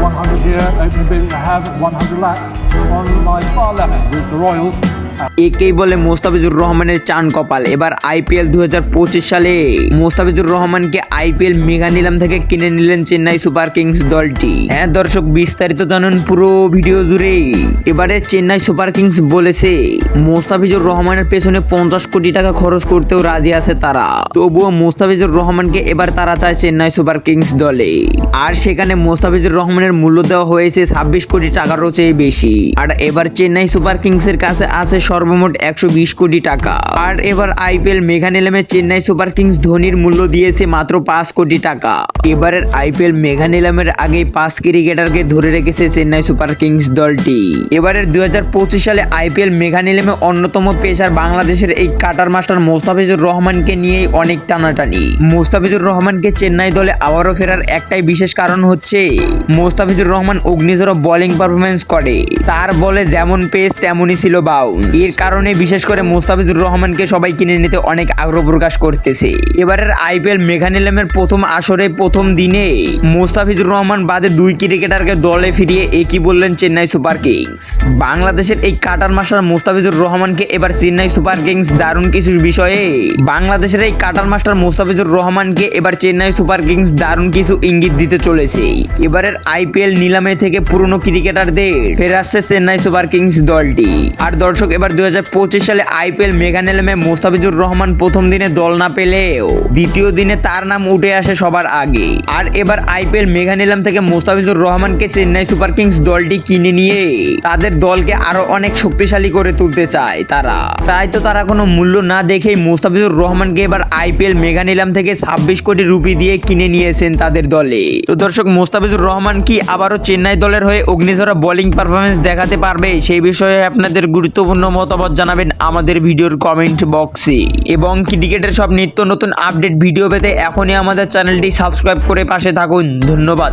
100 here, opening bid I have 100 lakh on my far left with the Royals. একেই বলে মোস্তাফিজুর রহমানের চান কপাল। এবার আইপিএল 2025 সালে মোস্তাফিজুর রহমানকে আইপিএল মেগা নিলাম থেকে কিনে নিলেন চেন্নাই সুপার কিংস দলটি। হ্যাঁ দর্শক, বিস্তারিত জানুন পুরো ভিডিও জুড়ে। এবারে চেন্নাই সুপার কিংস বলেছে মোস্তাফিজুর রহমানের পেছনে 50 কোটি টাকা খরচ করতেও রাজি আছে তারা। তবুও মোস্তাফিজুর রহমানকে এবার তারা চায় চেন্নাই সুপার কিংস দলে। আর সেখানে মোস্তাফিজুর রহমানের মূল্য দেওয়া হয়েছে 26 কোটি টাকারও চেয়ে বেশি। আর এবার চেন্নাই সুপার কিংসের কাছে আছে সর্বমোট 120 কোটি টাকা। আর এবার আইপিএল মেগা নিলামে চেন্নাই সুপার কিংস ধোনির মূল্য দিয়েছে মাত্র 5 কোটি টাকা। এবারের আইপিএল মেগা নিলামের আগে 5 ক্রিকেটারকে ধরে রেখেছে চেন্নাই সুপার কিংস দলটি। এবারের 2025 সালে আইপিএল মেগা নিলামে অন্যতম পেসার বাংলাদেশের এই কাটার মাস্টার মোস্তাফিজুর রহমানকে নিয়েই অনেক টানাটানি। মোস্তাফিজুর রহমানকে চেন্নাই দলে আবারও ফেরার একটাই বিশেষ কারণ হচ্ছে মোস্তাফিজুর রহমান অগ্নিঝরা বোলিং পারফরমেন্স করে। তার বলে যেমন পেস তেমনই ছিল বাউন্স। এর কারণে বিশেষ করে মোস্তাফিজুর রহমানকে সবাই কিনে নিতে অনেক আগ্রহ প্রকাশ করতেছে। এবারের আইপিএল মেগা নিলামের প্রথম আসরে প্রথম দিনে মোস্তাফিজুর রহমান বাদে 2 ক্রিকেটারকে দলে ফিরিয়ে একই বললেন চেন্নাই সুপার কিংস। বাংলাদেশের এই কাটার মাস্টার মোস্তাফিজুর রহমানকে এবার চেন্নাই সুপার কিংস দারুণ কিছু বিষয়ে বাংলাদেশের এই কাটার মাস্টার মোস্তাফিজুর রহমানকে এবার চেন্নাই সুপার কিংস দারুণ কিছু ইঙ্গিত দিতে চলেছে। এবারের আইপিএল নিলামে থেকে পুরনো ক্রিকেটারদের ফেরাচ্ছে চেন্নাই সুপার কিংস দলটি। আর দর্শক, এবার 2025 সালে আইপিএল মেগা নিলামে মোস্তাফিজুর রহমান প্রথম দিনে দল না পেলেও দ্বিতীয় দিনে তার নাম উঠে আসে সবার আগে। আর এবার আইপিএল মেগা নিলাম থেকে মোস্তাফিজুর রহমানকে চেন্নাই সুপার কিংস দলটি কিনে নিয়ে তাদের দলকে আরো অনেক শক্তিশালী করে তুলতে চায় তারা। তাই তো তারা কোনো মূল্য না দেখেই মোস্তাফিজুর রহমানকে এবার আইপিএল মেগা নিলাম থেকে 26 কোটি রুপি দিয়ে কিনে নিয়েছেন তাদের দলে। তো দর্শক, মোস্তাফিজুর রহমান কি আবারও চেন্নাই দলের হয়ে অগ্নিঝরা বোলিং পারফরমেন্স দেখাতে পারবে? সেই বিষয়ে আপনাদের গুরুত্বপূর্ণ মতামত জানাবেন আমাদের ভিডিওর কমেন্ট বক্সে। এবং ক্রিকেটের সব নিত্য নতুন আপডেট ভিডিও পেতে এখনই আমাদের চ্যানেলটি সাবস্ক্রাইব করে পাশে থাকুন। ধন্যবাদ।